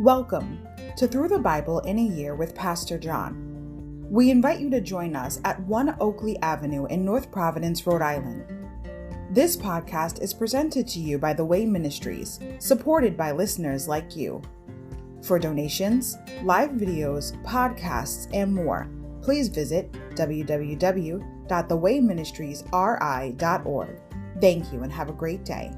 Welcome to Through the Bible in a Year with Pastor John. We invite you to join us at 1 Oakleigh Avenue in North Providence, Rhode Island. This podcast is presented to you by The Way Ministries, supported by listeners like you. For donations, live videos, podcasts, and more, please visit www.thewayministriesri.org. Thank you and have a great day.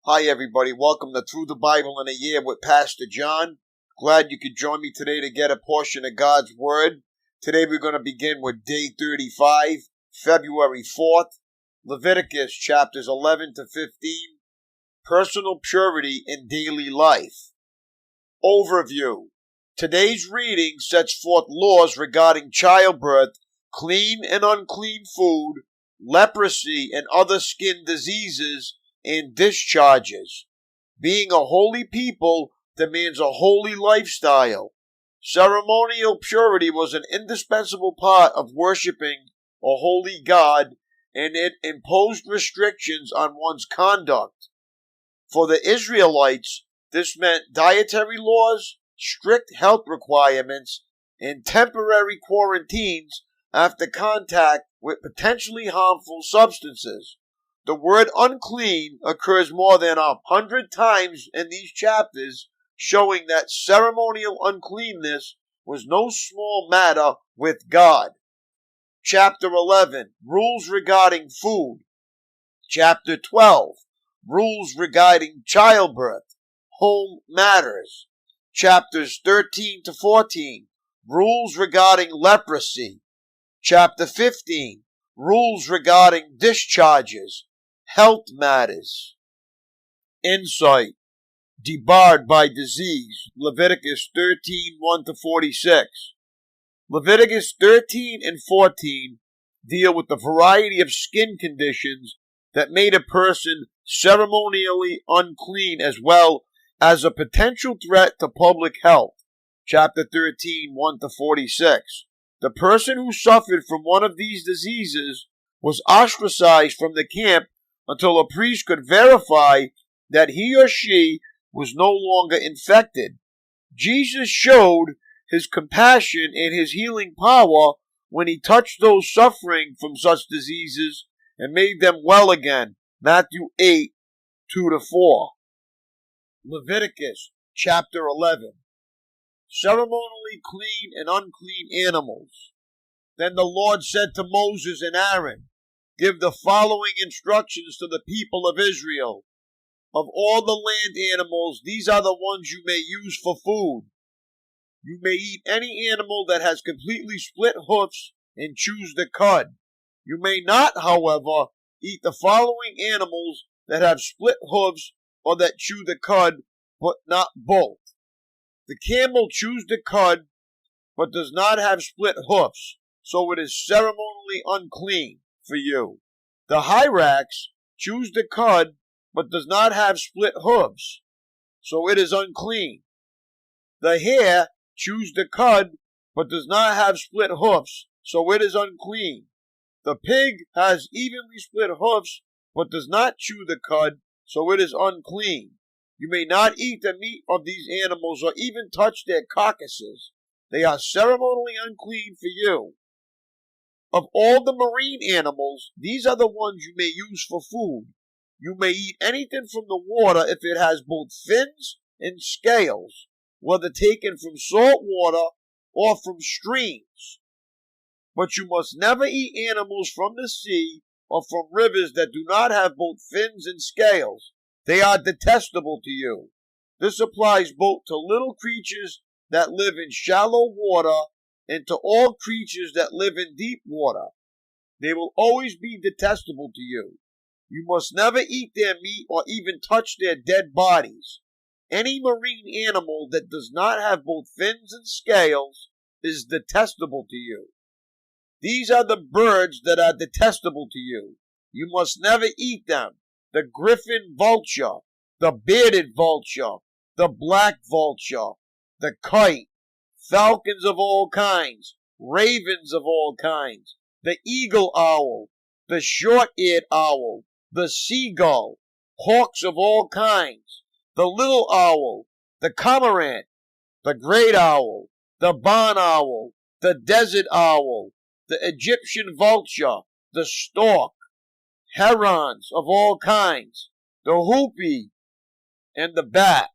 Hi everybody, welcome to Through the Bible in a Year with Pastor John. Glad you could join me today to get a portion of God's Word. Today we're going to begin with Day 35, February 4th, Leviticus chapters 11 to 15, Personal Purity in Daily Life. Overview. Today's reading sets forth laws regarding childbirth, clean and unclean food, leprosy and other skin diseases, and discharges. Being a holy people demands a holy lifestyle. Ceremonial purity was an indispensable part of worshiping a holy God, and it imposed restrictions on one's conduct. For the Israelites, this meant dietary laws, strict health requirements, and temporary quarantines after contact with potentially harmful substances. The word unclean occurs more than 100 times in these chapters, showing that ceremonial uncleanness was no small matter with God. Chapter 11, Rules regarding food. Chapter 12, Rules regarding childbirth, home matters. Chapters 13 to 14, Rules regarding leprosy. Chapter 15, Rules regarding discharges, health matters. Insight. Debarred by disease. Leviticus 13, 1 to 46. Leviticus 13 and 14 deal with the variety of skin conditions that made a person ceremonially unclean, as well as a potential threat to public health. Chapter 13, 1 to 46. The person who suffered from one of these diseases was ostracized from the camp until a priest could verify that he or she was no longer infected. Jesus showed his compassion and his healing power when he touched those suffering from such diseases and made them well again. Matthew 8, 2 to 4. Leviticus chapter 11. Ceremonially clean and unclean animals. Then the Lord said to Moses and Aaron, "Give the following instructions to the people of Israel. Of all the land animals, these are the ones you may use for food. You may eat any animal that has completely split hoofs and choose the cud. You may not, however, eat the following animals that have split hoofs or that chew the cud, but not both. The camel chews the cud, but does not have split hoofs, so it is ceremonially unclean for you. The hyrax chews the cud, but does not have split hooves, so it is unclean. The hare chews the cud, but does not have split hoofs, so it is unclean. The pig has evenly split hoofs, but does not chew the cud, so it is unclean. You may not eat the meat of these animals or even touch their carcasses. They are ceremonially unclean for you. Of all the marine animals, these are the ones you may use for food. You may eat anything from the water if it has both fins and scales, whether taken from salt water or from streams. But you must never eat animals from the sea or from rivers that do not have both fins and scales. They are detestable to you. This applies both to little creatures that live in shallow water and to all creatures that live in deep water. They will always be detestable to you. You must never eat their meat or even touch their dead bodies. Any marine animal that does not have both fins and scales is detestable to you. These are the birds that are detestable to you. You must never eat them. The griffin vulture, the bearded vulture, the black vulture, the kite, falcons of all kinds, ravens of all kinds, the eagle owl, the short-eared owl, the seagull, hawks of all kinds, the little owl, the cormorant, the great owl, the barn owl, the desert owl, the Egyptian vulture, the stork, herons of all kinds, the hoopie, and the bat.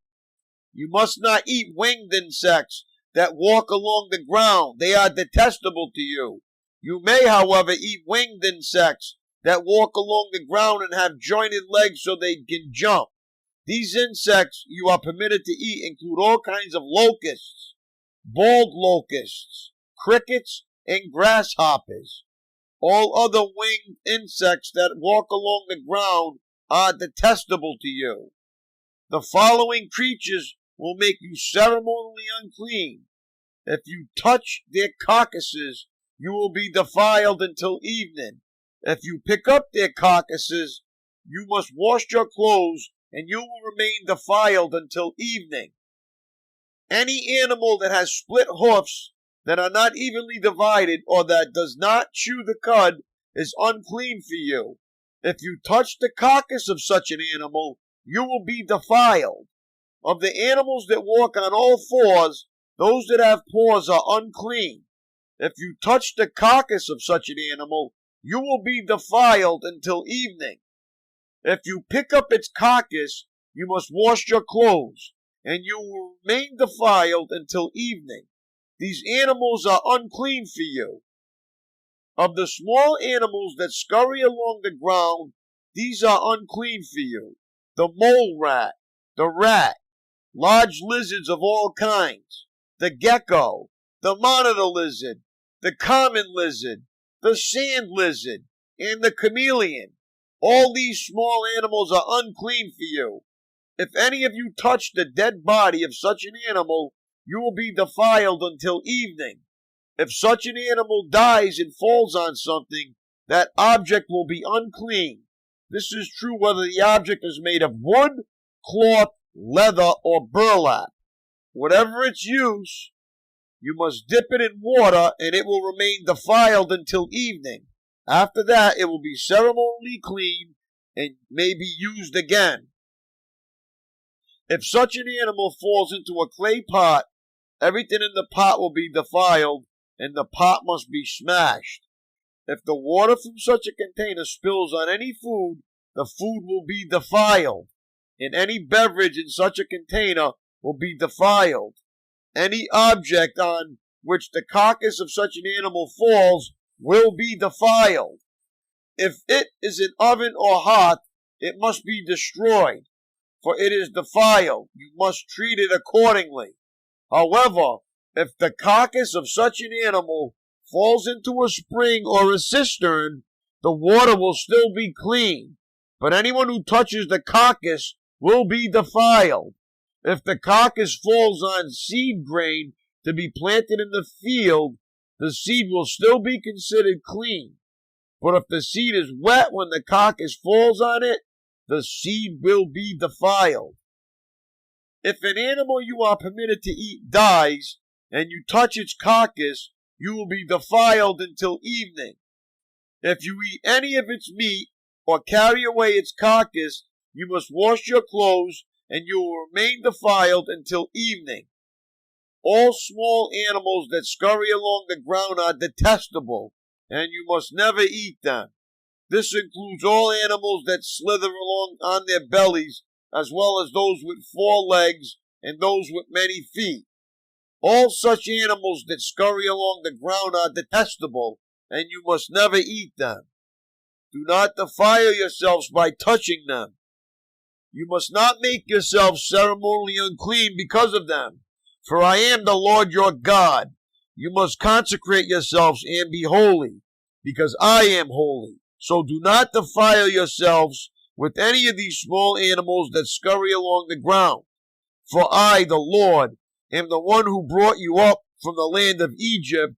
You must not eat winged insects that walk along the ground. They are detestable to you. You may, however, eat winged insects that walk along the ground and have jointed legs so they can jump. These insects you are permitted to eat include all kinds of locusts, bald locusts, crickets, and grasshoppers. All other winged insects that walk along the ground are detestable to you. The following creatures will make you ceremonially unclean. If you touch their carcasses, you will be defiled until evening. If you pick up their carcasses, you must wash your clothes, and you will remain defiled until evening. Any animal that has split hoofs that are not evenly divided or that does not chew the cud is unclean for you. If you touch the carcass of such an animal, you will be defiled. Of the animals that walk on all fours, those that have paws are unclean. If you touch the carcass of such an animal, you will be defiled until evening. If you pick up its carcass, you must wash your clothes, and you will remain defiled until evening. These animals are unclean for you. Of the small animals that scurry along the ground, these are unclean for you. The mole rat, the rat, large lizards of all kinds, the gecko, the monitor lizard, the common lizard, the sand lizard, and the chameleon. All these small animals are unclean for you. If any of you touch the dead body of such an animal, you will be defiled until evening. If such an animal dies and falls on something, that object will be unclean. This is true whether the object is made of wood, cloth, leather, or burlap. Whatever its use, you must dip it in water, and it will remain defiled until evening. After that, it will be ceremonially clean and may be used again. If such an animal falls into a clay pot, everything in the pot will be defiled, and the pot must be smashed. If the water from such a container spills on any food, the food will be defiled, and any beverage in such a container will be defiled. Any object on which the carcass of such an animal falls will be defiled. If it is an oven or hearth, it must be destroyed, for it is defiled. You must treat it accordingly. However, if the carcass of such an animal falls into a spring or a cistern, the water will still be clean, but anyone who touches the carcass will be defiled. If the carcass falls on seed grain to be planted in the field, the seed will still be considered clean. But if the seed is wet when the carcass falls on it, the seed will be defiled. If an animal you are permitted to eat dies, and you touch its carcass, you will be defiled until evening. If you eat any of its meat, or carry away its carcass, you must wash your clothes, and you will remain defiled until evening. All small animals that scurry along the ground are detestable, and you must never eat them. This includes all animals that slither along on their bellies, as well as those with 4 legs and those with many feet. All such animals that scurry along the ground are detestable, and you must never eat them. Do not defile yourselves by touching them. You must not make yourselves ceremonially unclean because of them, for I am the Lord your God. You must consecrate yourselves and be holy, because I am holy. So do not defile yourselves with any of these small animals that scurry along the ground. For I, the Lord, am the one who brought you up from the land of Egypt,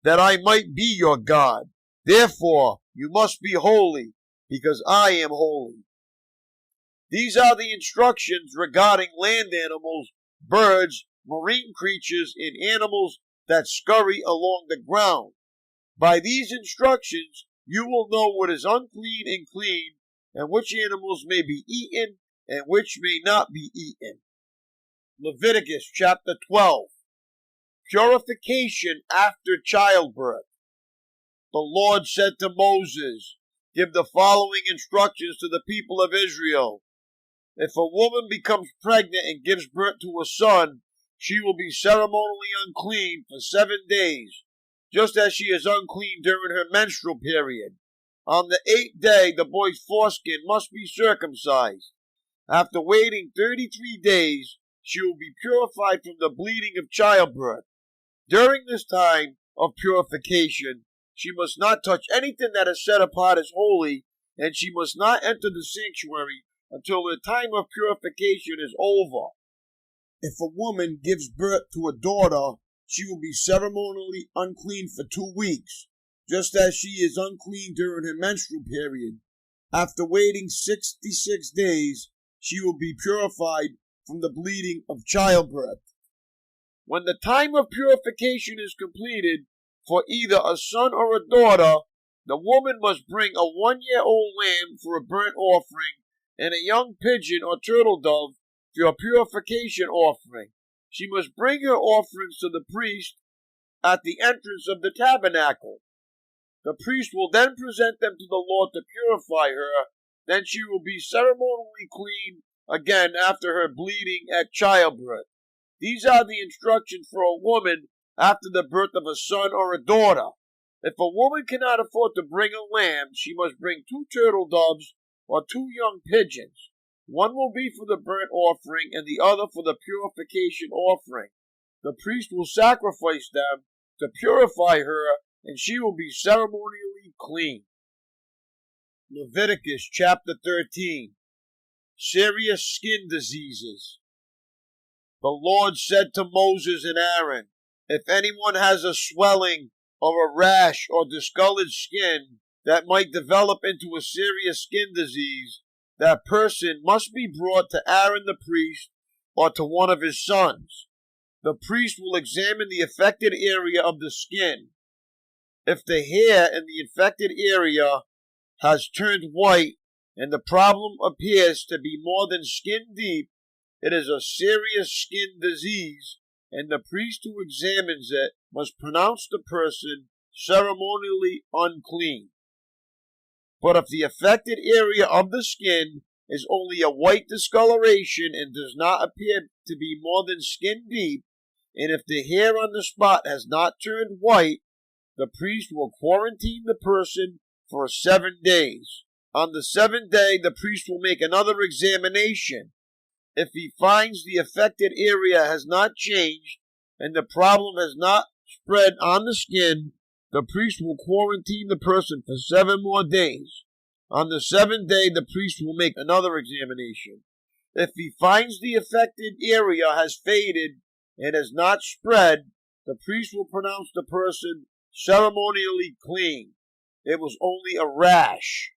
that I might be your God. Therefore, you must be holy, because I am holy. These are the instructions regarding land animals, birds, marine creatures, and animals that scurry along the ground. By these instructions, You will know what is unclean and clean, and which animals may be eaten, and which may not be eaten. Leviticus chapter 12. Purification after childbirth. The Lord said to Moses, "Give the following instructions to the people of Israel. If a woman becomes pregnant and gives birth to a son, she will be ceremonially unclean for 7 days, just as she is unclean during her menstrual period. On the 8th day, the boy's foreskin must be circumcised. After waiting 33 days, she will be purified from the bleeding of childbirth. During this time of purification, she must not touch anything that is set apart as holy, and she must not enter the sanctuary until the time of purification is over. If a woman gives birth to a daughter, she will be ceremonially unclean for 2 weeks, just as she is unclean during her menstrual period. After waiting 66 days, she will be purified from the bleeding of childbirth. When the time of purification is completed for either a son or a daughter, the woman must bring a 1-year-old lamb for a burnt offering and a young pigeon or turtle dove for a purification offering. She must bring her offerings to the priest at the entrance of the tabernacle. The priest will then present them to the Lord to purify her. Then she will be ceremonially clean again after her bleeding at childbirth. These are the instructions for a woman after the birth of a son or a daughter. If a woman cannot afford to bring a lamb, she must bring 2 turtle doves or 2 young pigeons. One will be for the burnt offering and the other for the purification offering. The priest will sacrifice them to purify her, and she will be ceremonially clean. Leviticus chapter 13. Serious skin diseases. The Lord said to Moses and Aaron, "If anyone has a swelling or a rash or discolored skin that might develop into a serious skin disease, that person must be brought to Aaron the priest or to one of his sons. The priest will examine the affected area of the skin. If the hair in the infected area has turned white and the problem appears to be more than skin deep, it is a serious skin disease, and the priest who examines it must pronounce the person ceremonially unclean. But if the affected area of the skin is only a white discoloration and does not appear to be more than skin deep, and if the hair on the spot has not turned white, the priest will quarantine the person for 7 days. On the 7th day, the priest will make another examination. If he finds the affected area has not changed and the problem has not spread on the skin, the priest will quarantine the person for 7 more days. On the 7th day, the priest will make another examination. If he finds the affected area has faded and has not spread, the priest will pronounce the person ceremonially clean. It was only a rash.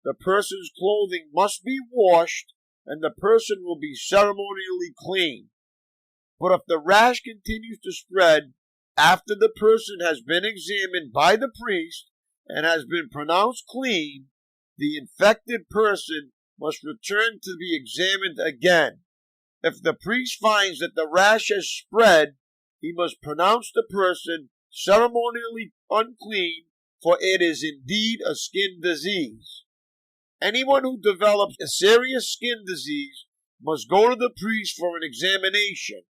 The person's clothing must be washed, and the person will be ceremonially clean. But if the rash continues to spread after the person has been examined by the priest and has been pronounced clean, the infected person must return to be examined again. If the priest finds that the rash has spread, he must pronounce the person ceremonially unclean, for it is indeed a skin disease. Anyone who develops a serious skin disease must go to the priest for an examination.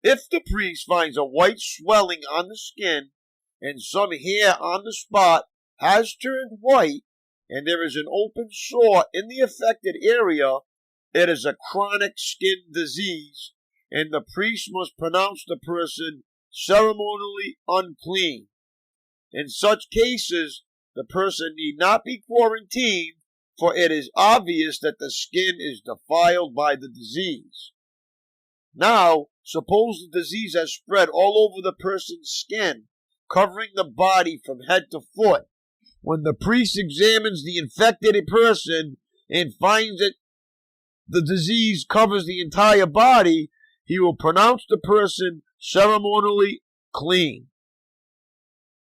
If the priest finds a white swelling on the skin and some hair on the spot has turned white and there is an open sore in the affected area, it is a chronic skin disease, and the priest must pronounce the person ceremonially unclean. In such cases, the person need not be quarantined, for it is obvious that the skin is defiled by the disease. Now, suppose the disease has spread all over the person's skin, covering the body from head to foot. When the priest examines the infected person and finds that the disease covers the entire body, he will pronounce the person ceremonially clean.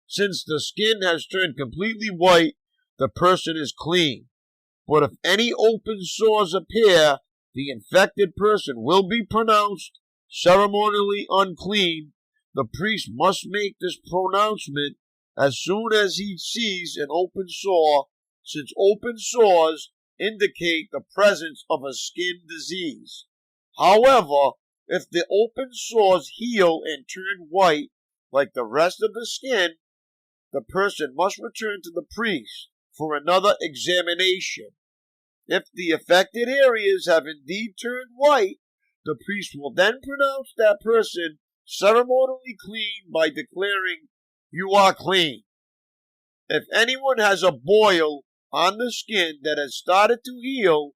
Since the skin has turned completely white, the person is clean. But if any open sores appear, the infected person will be pronounced ceremonially unclean. The priest must make this pronouncement as soon as he sees an open sore, since open sores indicate the presence of a skin disease. However, if the open sores heal and turn white like the rest of the skin, the person must return to the priest for another examination. If the affected areas have indeed turned white, the priest will then pronounce that person ceremonially clean by declaring, "You are clean." If anyone has a boil on the skin that has started to heal,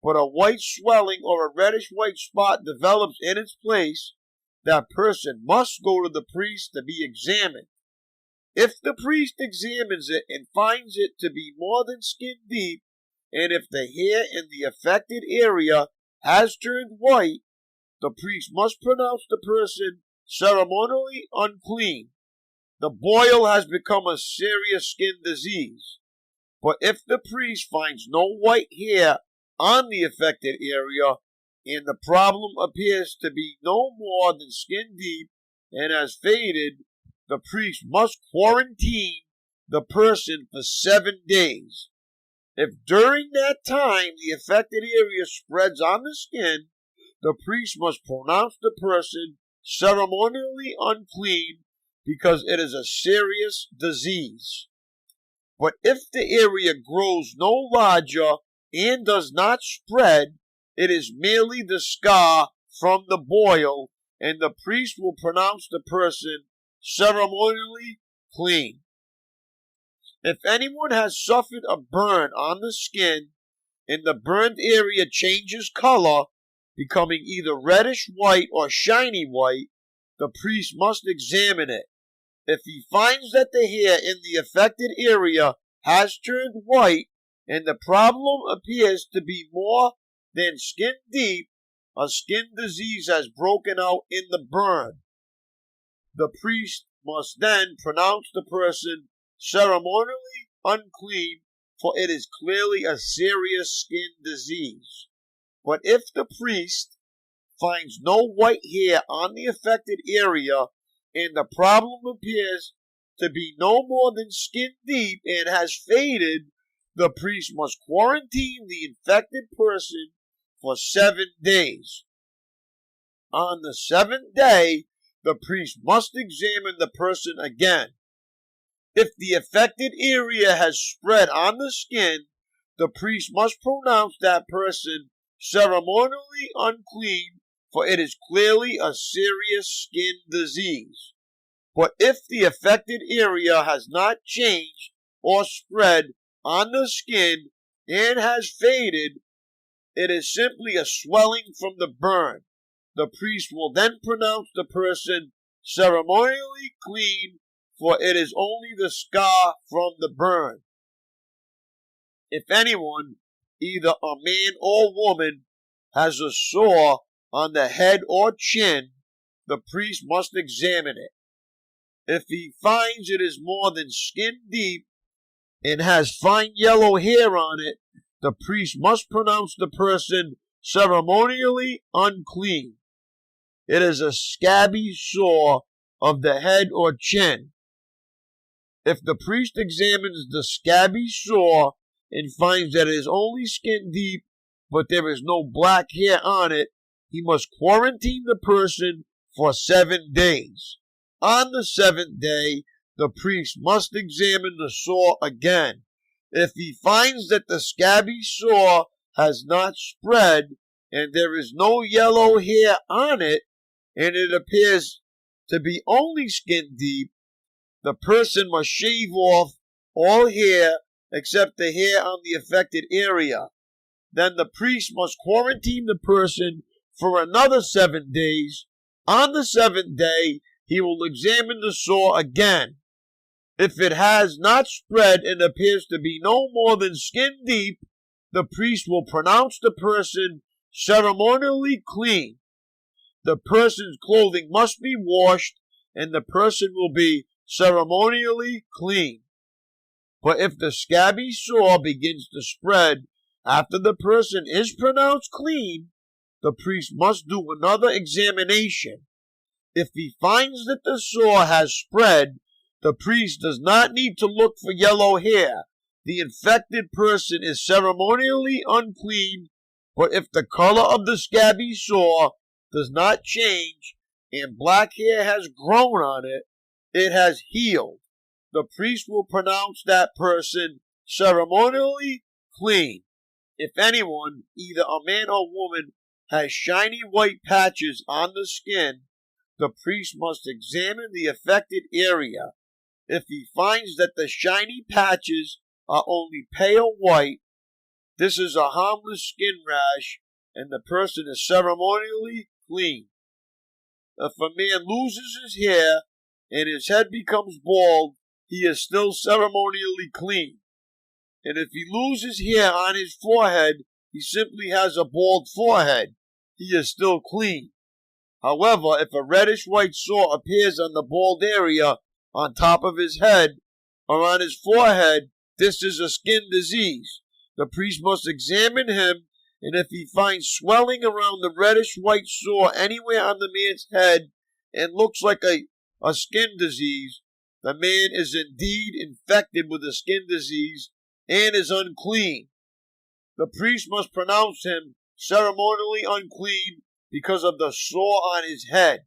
but a white swelling or a reddish-white spot develops in its place, that person must go to the priest to be examined. If the priest examines it and finds it to be more than skin deep, and if the hair in the affected area has turned white, the priest must pronounce the person ceremonially unclean. The boil has become a serious skin disease. But if the priest finds no white hair on the affected area, and the problem appears to be no more than skin deep and has faded, the priest must quarantine the person for 7 days. If during that time the affected area spreads on the skin, the priest must pronounce the person ceremonially unclean because it is a serious disease. But if the area grows no larger and does not spread, it is merely the scar from the boil, and the priest will pronounce the person ceremonially clean. If anyone has suffered a burn on the skin and the burned area changes color, becoming either reddish white or shiny white, the priest must examine it. If he finds that the hair in the affected area has turned white and the problem appears to be more than skin deep, a skin disease has broken out in the burn. The priest must then pronounce the person ceremonially unclean, for it is clearly a serious skin disease. But if the priest finds no white hair on the affected area and the problem appears to be no more than skin deep and has faded, the priest must quarantine the infected person for 7 days. On the 7th day, the priest must examine the person again. If the affected area has spread on the skin, the priest must pronounce that person ceremonially unclean, for it is clearly a serious skin disease. But if the affected area has not changed or spread on the skin and has faded, it is simply a swelling from the burn. The priest will then pronounce the person ceremonially clean, for it is only the scar from the burn. If anyone, either a man or woman, has a sore on the head or chin, the priest must examine it. If he finds it is more than skin deep and has fine yellow hair on it, the priest must pronounce the person ceremonially unclean. It is a scabby sore of the head or chin. If the priest examines the scabby sore and finds that it is only skin deep, but there is no black hair on it, he must quarantine the person for 7 days. On the 7th day, the priest must examine the sore again. If he finds that the scabby sore has not spread and there is no yellow hair on it, and it appears to be only skin deep, the person must shave off all hair except the hair on the affected area. Then the priest must quarantine the person for another 7 days. On the 7th day, he will examine the sore again. If it has not spread and appears to be no more than skin deep, the priest will pronounce the person ceremonially clean. The person's clothing must be washed, and the person will be ceremonially clean. But if the scabby sore begins to spread after the person is pronounced clean, the priest must do another examination. If he finds that the sore has spread, the priest does not need to look for yellow hair. The infected person is ceremonially unclean, but if the color of the scabby sore does not change and black hair has grown on it, it has healed. The priest will pronounce that person ceremonially clean. If anyone, either a man or woman, has shiny white patches on the skin, the priest must examine the affected area. If he finds that the shiny patches are only pale white, this is a harmless skin rash and the person is ceremonially clean. If a man loses his hair and his head becomes bald, he is still ceremonially clean. And if he loses hair on his forehead, he simply has a bald forehead. He is still clean. However, if a reddish-white sore appears on the bald area on top of his head or on his forehead, this is a skin disease. The priest must examine him, and if he finds swelling around the reddish-white sore anywhere on the man's head and looks like a skin disease, the man is indeed infected with a skin disease and is unclean. The priest must pronounce him ceremonially unclean because of the sore on his head.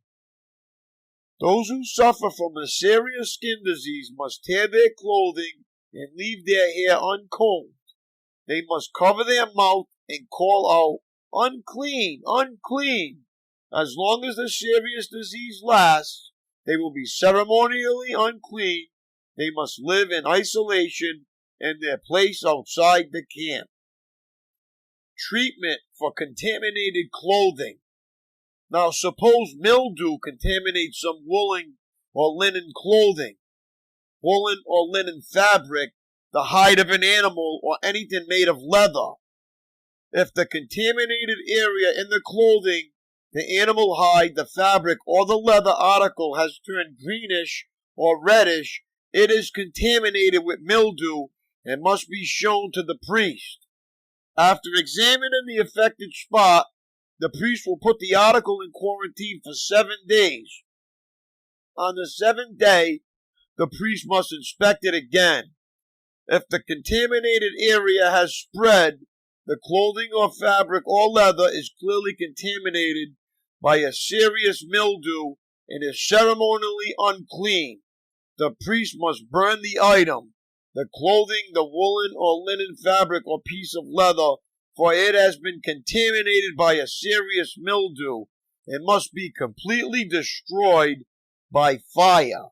Those who suffer from a serious skin disease must tear their clothing and leave their hair uncombed. They must cover their mouth and call out, "Unclean, unclean." As long as the serious disease lasts, they will be ceremonially unclean. They must live in isolation and their place outside the camp. Treatment for contaminated clothing. Now suppose mildew contaminates some woolen or linen clothing, woolen or linen fabric, the hide of an animal, or anything made of leather. If the contaminated area in the clothing, the animal hide, the fabric, or the leather article has turned greenish or reddish, it is contaminated with mildew and must be shown to the priest. After examining the affected spot, the priest will put the article in quarantine for 7 days. On the 7th day, the priest must inspect it again. If the contaminated area has spread, the clothing or fabric or leather is clearly contaminated by a serious mildew and is ceremonially unclean. The priest must burn the item, the clothing, the woolen or linen fabric or piece of leather, for it has been contaminated by a serious mildew and must be completely destroyed by fire.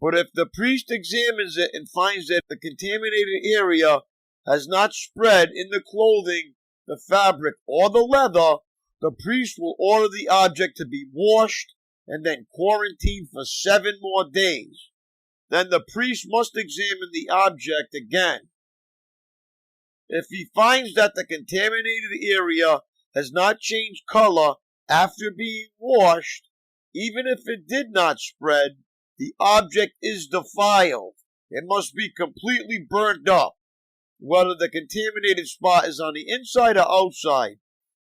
But if the priest examines it and finds that the contaminated area has not spread in the clothing, the fabric, or the leather, the priest will order the object to be washed and then quarantined for 7 more days. Then the priest must examine the object again. If he finds that the contaminated area has not changed color after being washed, even if it did not spread, the object is defiled. It must be completely burned up, whether the contaminated spot is on the inside or outside.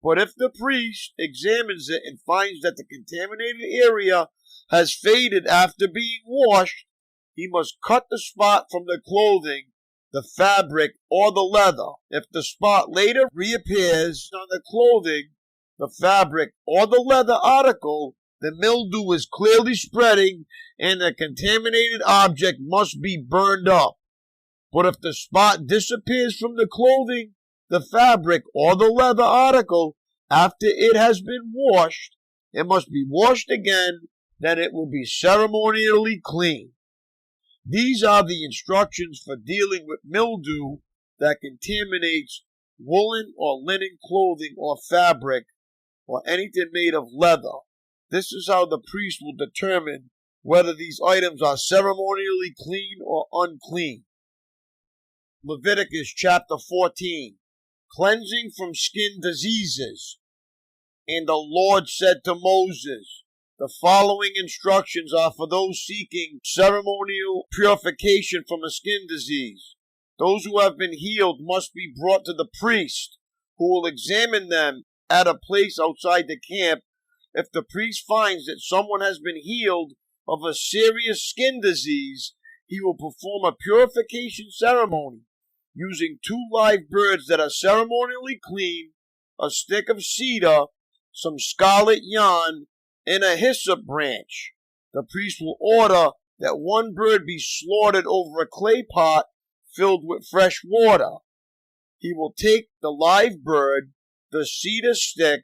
But if the priest examines it and finds that the contaminated area has faded after being washed, he must cut the spot from the clothing, the fabric, or the leather. If the spot later reappears on the clothing, the fabric, or the leather article, the mildew is clearly spreading and the contaminated object must be burned up. But if the spot disappears from the clothing, the fabric, or the leather article after it has been washed, it must be washed again, then it will be ceremonially clean. These are the instructions for dealing with mildew that contaminates woolen or linen clothing or fabric or anything made of leather. This is how the priest will determine whether these items are ceremonially clean or unclean. Leviticus chapter 14, cleansing from skin diseases. And the Lord said to Moses, The following instructions are for those seeking ceremonial purification from a skin disease. Those who have been healed must be brought to the priest, who will examine them at a place outside the camp. If the priest finds that someone has been healed of a serious skin disease, he will perform a purification ceremony using 2 live birds that are ceremonially clean, a stick of cedar, some scarlet yarn, and a hyssop branch. The priest will order that 1 bird be slaughtered over a clay pot filled with fresh water. He will take the live bird, the cedar stick,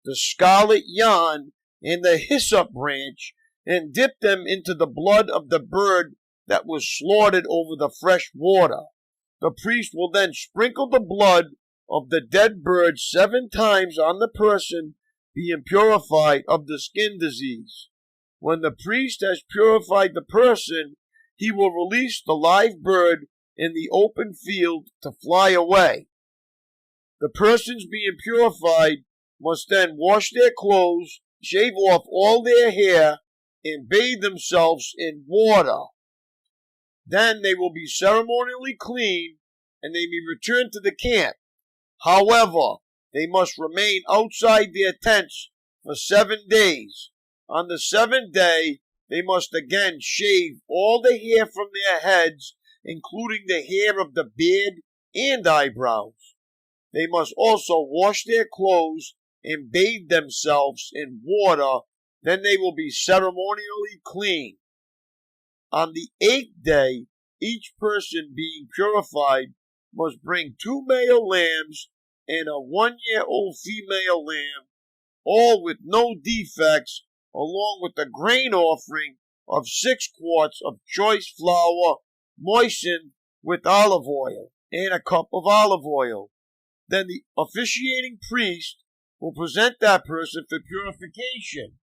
the scarlet yarn, and the hyssop branch, and dip them into the blood of the bird that was slaughtered over the fresh water. The priest will then sprinkle the blood of the dead bird 7 times on the person being purified of the skin disease. When the priest has purified the person, he will release the live bird in the open field to fly away. The persons being purified must then wash their clothes, shave off all their hair, and bathe themselves in water. Then they will be ceremonially clean, and they may return to the camp. However, they must remain outside their tents for 7 days. On the 7th day, they must again shave all the hair from their heads, including the hair of the beard and eyebrows. They must also wash their clothes and bathe themselves in water. Then they will be ceremonially clean. On the 8th day, each person being purified must bring 2 male lambs and a 1-year-old female lamb, all with no defects, along with a grain offering of 6 quarts of choice flour moistened with olive oil and a cup of olive oil. Then the officiating priest will present that person for purification,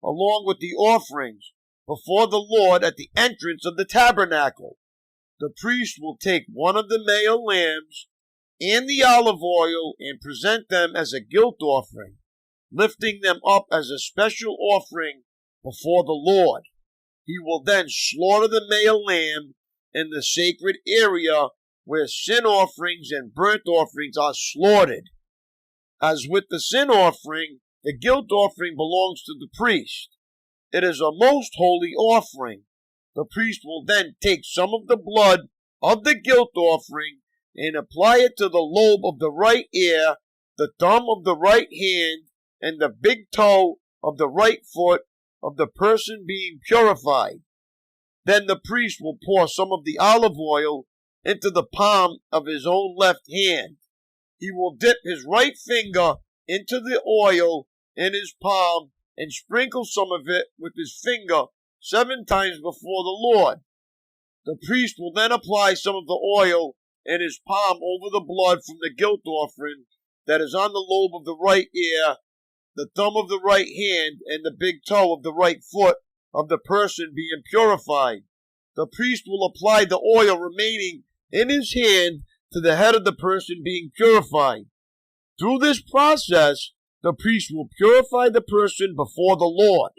along with the offerings, before the Lord at the entrance of the tabernacle. The priest will take 1 of the male lambs and the olive oil and present them as a guilt offering, lifting them up as a special offering before the Lord. He will then slaughter the male lamb in the sacred area where sin offerings and burnt offerings are slaughtered. As with the sin offering, the guilt offering belongs to the priest. It is a most holy offering. The priest will then take some of the blood of the guilt offering and apply it to the lobe of the right ear, the thumb of the right hand, and the big toe of the right foot of the person being purified. Then the priest will pour some of the olive oil into the palm of his own left hand. He will dip his right finger into the oil in his palm and sprinkle some of it with his finger 7 times before the Lord. The priest will then apply some of the oil in his palm over the blood from the guilt offering that is on the lobe of the right ear, the thumb of the right hand, and the big toe of the right foot of the person being purified. The priest will apply the oil remaining in his hand to the head of the person being purified. Through this process, the priest will purify the person before the Lord.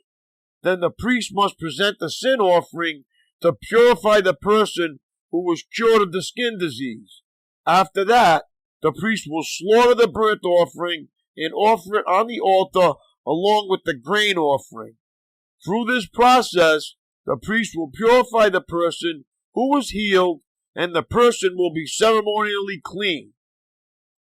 Then the priest must present the sin offering to purify the person who was cured of the skin disease. After that, the priest will slaughter the burnt offering and offer it on the altar along with the grain offering. Through this process, the priest will purify the person who was healed, and the person will be ceremonially clean.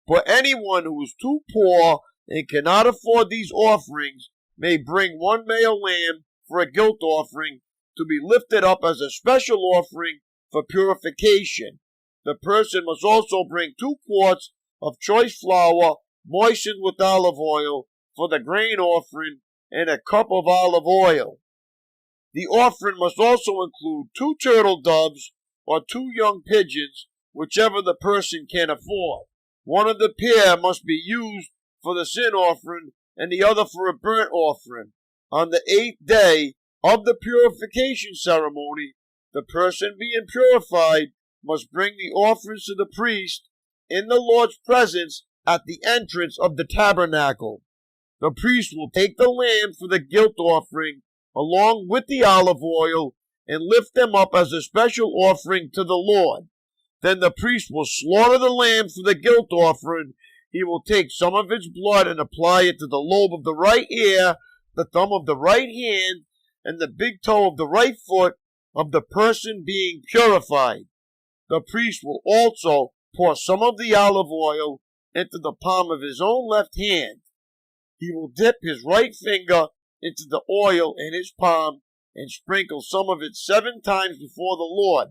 But anyone who is too poor and cannot afford these offerings may bring 1 male lamb for a guilt offering to be lifted up as a special offering for purification. The person must also bring 2 quarts of choice flour moistened with olive oil for the grain offering and a cup of olive oil. The offering must also include 2 turtle doves or 2 young pigeons, whichever the person can afford. One of the pair must be used for the sin offering and the other for a burnt offering. On the 8th day of the purification ceremony, the person being purified must bring the offerings to the priest in the Lord's presence at the entrance of the tabernacle. the priest will take the lamb for the guilt offering along with the olive oil and lift them up as a special offering to the Lord. Then the priest will slaughter the lamb for the guilt offering. He will take some of its blood and apply it to the lobe of the right ear, the thumb of the right hand, and the big toe of the right foot of the person being purified. The priest will also pour some of the olive oil into the palm of his own left hand. He will dip his right finger into the oil in his palm and sprinkle some of it 7 times before the Lord.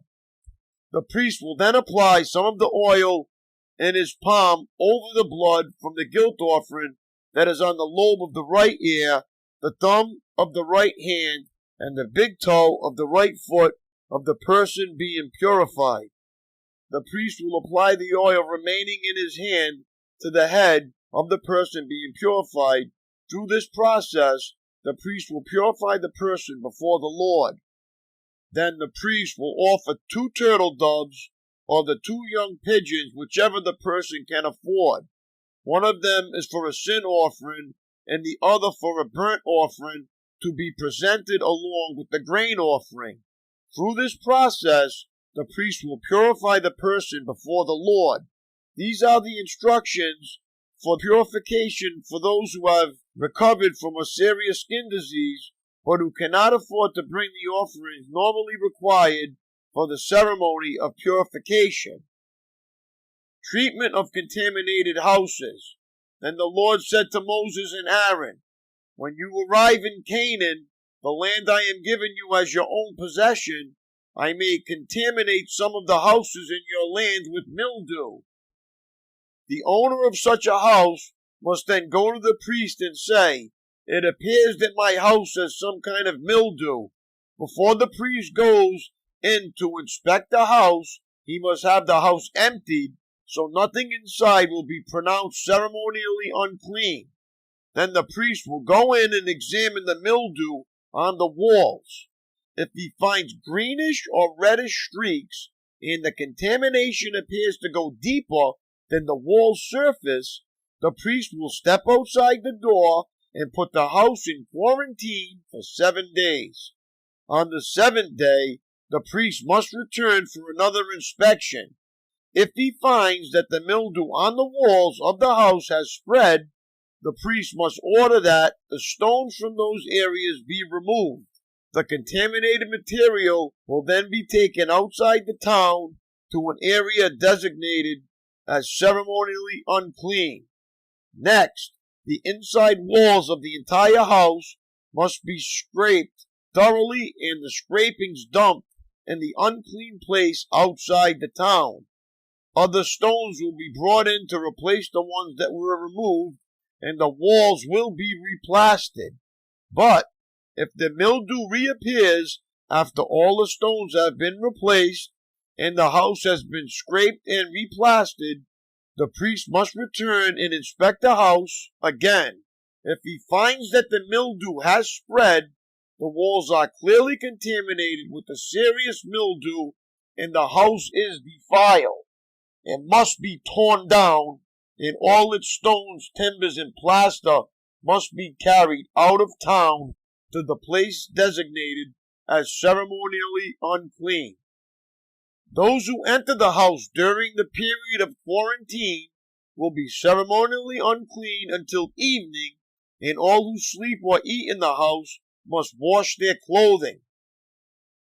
The priest will then apply some of the oil in his palm over the blood from the guilt offering that is on the lobe of the right ear, the thumb of the right hand, and the big toe of the right foot of the person being purified. The priest will apply the oil remaining in his hand to the head of the person being purified. Through this process, the priest will purify the person before the Lord. Then the priest will offer 2 turtle doves or the 2 young pigeons, whichever the person can afford. One of them is for a sin offering and the other for a burnt offering to be presented along with the grain offering. Through this process, the priest will purify the person before the Lord. These are the instructions for purification for those who have recovered from a serious skin disease, but who cannot afford to bring the offerings normally required for the ceremony of purification. Treatment of contaminated houses. Then the Lord said to Moses and Aaron, "When you arrive in Canaan, the land I am giving you as your own possession, I may contaminate some of the houses in your land with mildew. The owner of such a house must then go to the priest and say, 'It appears that my house has some kind of mildew.' Before the priest goes in to inspect the house, he must have the house emptied, so nothing inside will be pronounced ceremonially unclean. Then the priest will go in and examine the mildew on the walls. If he finds greenish or reddish streaks, and the contamination appears to go deeper than the wall surface, the priest will step outside the door and put the house in quarantine for 7 days. On the 7th day, the priest must return for another inspection. If he finds that the mildew on the walls of the house has spread, the priest must order that the stones from those areas be removed. The contaminated material will then be taken outside the town to an area designated as ceremonially unclean. Next, the inside walls of the entire house must be scraped thoroughly and the scrapings dumped in the unclean place outside the town. Other stones will be brought in to replace the ones that were removed, and the walls will be replastered. But if the mildew reappears after all the stones have been replaced and the house has been scraped and replastered, the priest must return and inspect the house again. If he finds that the mildew has spread, the walls are clearly contaminated with a serious mildew, and the house is defiled, it must be torn down, and all its stones, timbers, and plaster must be carried out of town to the place designated as ceremonially unclean. Those who enter the house during the period of quarantine will be ceremonially unclean until evening, and all who sleep or eat in the house must wash their clothing.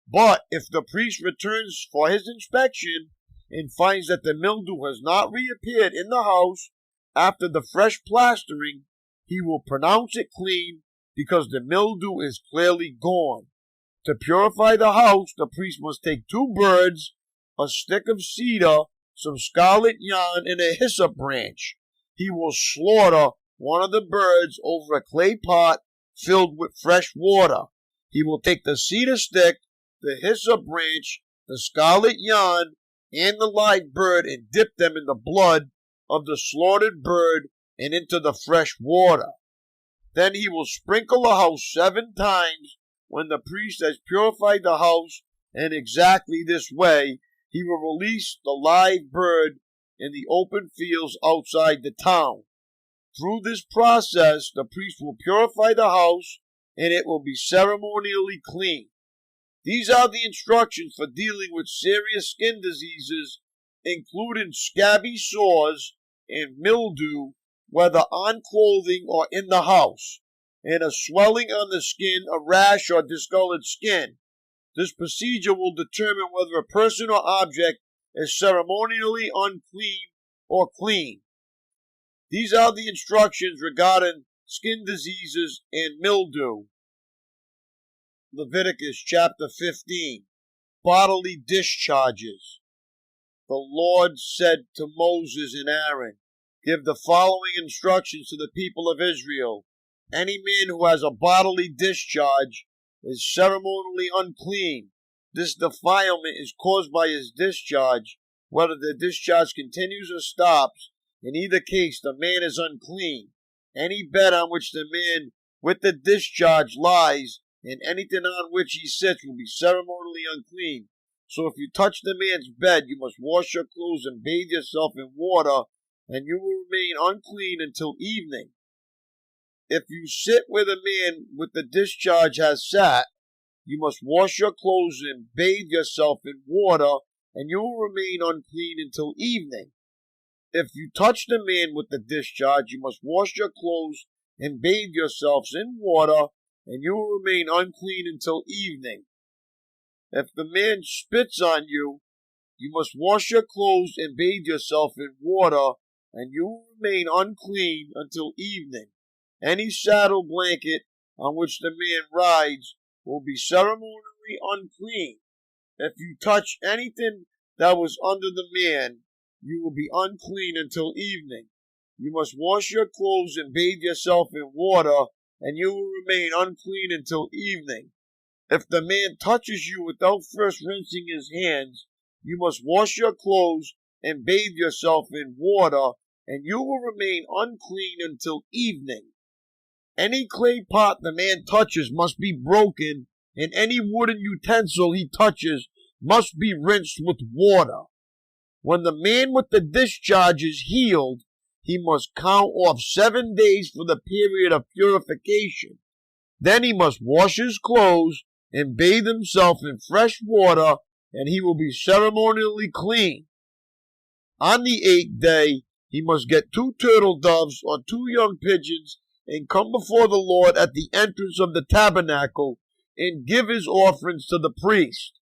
But if the priest returns for his inspection and finds that the mildew has not reappeared in the house after the fresh plastering, he will pronounce it clean because the mildew is clearly gone. To purify the house, the priest must take 2 birds, a stick of cedar, some scarlet yarn, and a hyssop branch. He will slaughter one of the birds over a clay pot filled with fresh water. He will take the cedar stick, the hyssop branch, the scarlet yarn, and the live bird and dip them in the blood of the slaughtered bird and into the fresh water. Then he will sprinkle the house 7 times. When the priest has purified the house in exactly this way, he will release the live bird in the open fields outside the town. Through this process, the priest will purify the house, and it will be ceremonially clean. These are the instructions for dealing with serious skin diseases, including scabby sores and mildew, whether on clothing or in the house, and a swelling on the skin, a rash, or discolored skin. This procedure will determine whether a person or object is ceremonially unclean or clean. These are the instructions regarding skin diseases and mildew. Leviticus chapter 15, bodily discharges. The Lord said to Moses and Aaron, "Give the following instructions to the people of Israel. Any man who has a bodily discharge is ceremonially unclean. This defilement is caused by his discharge. Whether the discharge continues or stops, in either case the man is unclean. Any bed on which the man with the discharge lies and anything on which he sits will be ceremonially unclean. So if you touch the man's bed, you must wash your clothes and bathe yourself in water, and you will remain unclean until evening. If you sit where the man with the discharge has sat, you must wash your clothes and bathe yourself in water, and you will remain unclean until evening. If you touch the man with the discharge, you must wash your clothes and bathe yourselves in water, and you will remain unclean until evening. If the man spits on you, you must wash your clothes and bathe yourself in water, and you will remain unclean until evening. Any saddle blanket on which the man rides will be ceremonially unclean. If you touch anything that was under the man, you will be unclean until evening. You must wash your clothes and bathe yourself in water, and you will remain unclean until evening. If the man touches you without first rinsing his hands, you must wash your clothes and bathe yourself in water, and you will remain unclean until evening. Any clay pot the man touches must be broken, and any wooden utensil he touches must be rinsed with water. When the man with the discharge is healed, he must count off 7 days for the period of purification. Then he must wash his clothes and bathe himself in fresh water, and he will be ceremonially clean. On the 8th day, he must get 2 turtle doves or 2 young pigeons and come before the Lord at the entrance of the tabernacle and give his offerings to the priest.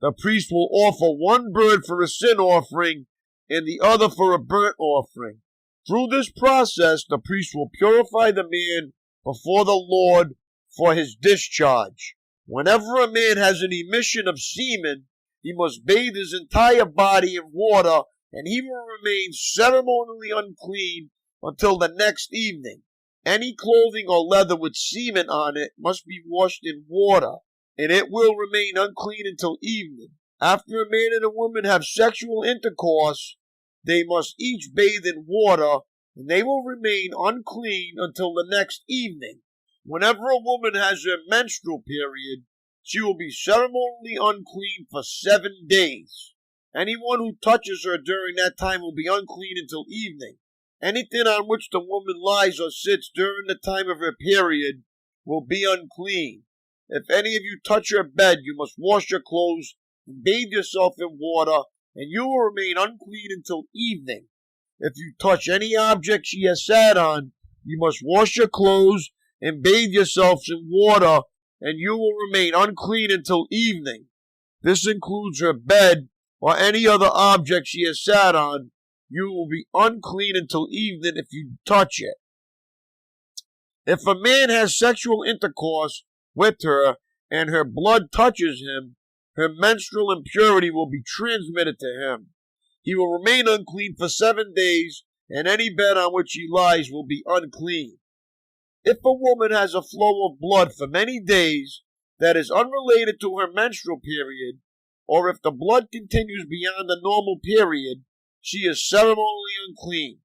The priest will offer 1 bird for a sin offering and the other for a burnt offering. Through this process, the priest will purify the man before the Lord for his discharge. Whenever a man has an emission of semen, he must bathe his entire body in water, and he will remain ceremonially unclean until the next evening. Any clothing or leather with semen on it must be washed in water, and it will remain unclean until evening. After a man and a woman have sexual intercourse, they must each bathe in water, and they will remain unclean until the next evening. Whenever a woman has her menstrual period, she will be ceremonially unclean for 7 days. Anyone who touches her during that time will be unclean until evening. Anything on which the woman lies or sits during the time of her period will be unclean. If any of you touch her bed, you must wash your clothes and bathe yourself in water, and you will remain unclean until evening. If you touch any object she has sat on, you must wash your clothes and bathe yourselves in water, and you will remain unclean until evening. This includes her bed or any other object she has sat on. You will be unclean until evening if you touch it. If a man has sexual intercourse with her and her blood touches him, her menstrual impurity will be transmitted to him. He will remain unclean for 7 days, and any bed on which he lies will be unclean. If a woman has a flow of blood for many days that is unrelated to her menstrual period, or if the blood continues beyond the normal period, she is ceremonially unclean.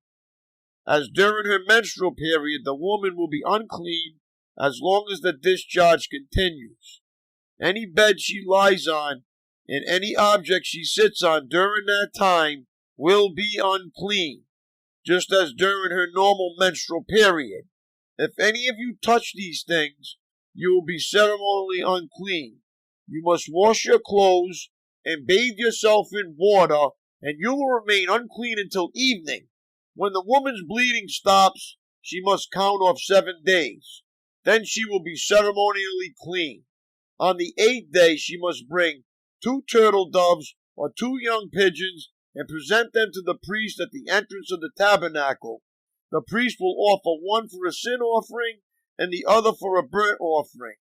As during her menstrual period, the woman will be unclean as long as the discharge continues. Any bed she lies on and any object she sits on during that time will be unclean. just as during her normal menstrual period. If any of you touch these things, you will be ceremonially unclean. You must wash your clothes and bathe yourself in water, and you will remain unclean until evening. When the woman's bleeding stops, she must count off 7 days. Then she will be ceremonially clean. On the 8th day, she must bring 2 turtle doves or 2 young pigeons and present them to the priest at the entrance of the tabernacle. The priest will offer one for a sin offering and the other for a burnt offering.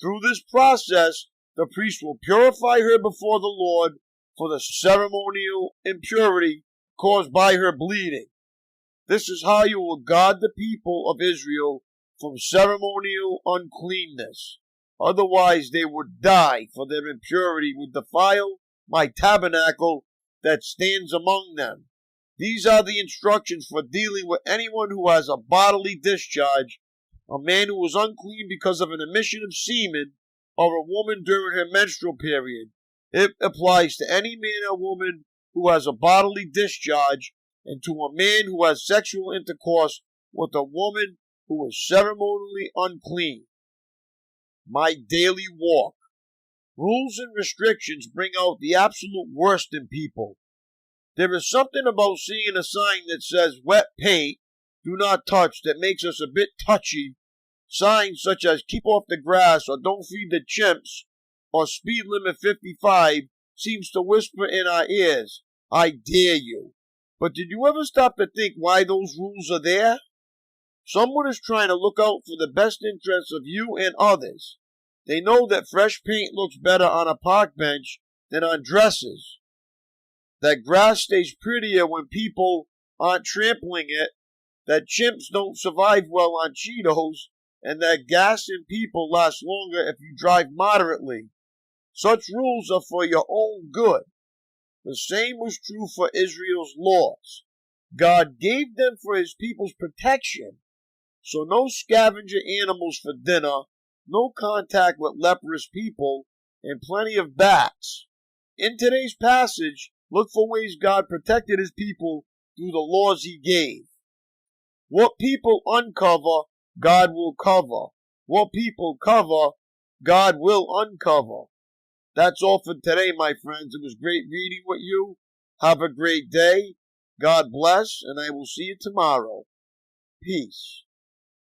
Through this process, the priest will purify her before the Lord for the ceremonial impurity caused by her bleeding. This is how you will guard the people of Israel from ceremonial uncleanness. Otherwise they would die, for their impurity would defile my tabernacle that stands among them. These are the instructions for dealing with anyone who has a bodily discharge, a man who is unclean because of an emission of semen, or a woman during her menstrual period. It applies to any man or woman who has a bodily discharge, and to a man who has sexual intercourse with a woman who is ceremonially unclean. My daily walk. Rules and restrictions bring out the absolute worst in people. There is something about seeing a sign that says wet paint, do not touch, that makes us a bit touchy. Signs such as keep off the grass or don't feed the chimps or speed limit 55 seems to whisper in our ears, I dare you. But did you ever stop to think why those rules are there? Someone is trying to look out for the best interests of you and others. They know that fresh paint looks better on a park bench than on dresses. That grass stays prettier when people aren't trampling it. That chimps don't survive well on Cheetos. And that gas and people last longer if you drive moderately. Such rules are for your own good. The same was true for Israel's laws. God gave them for his people's protection. So no scavenger animals for dinner, no contact with leprous people, and plenty of bats. In today's passage, look for ways God protected his people through the laws he gave. What people uncover, God will cover. What people cover, God will uncover. That's all for today, my friends. It was great reading with you. Have a great day. God bless, and I will see you tomorrow. Peace.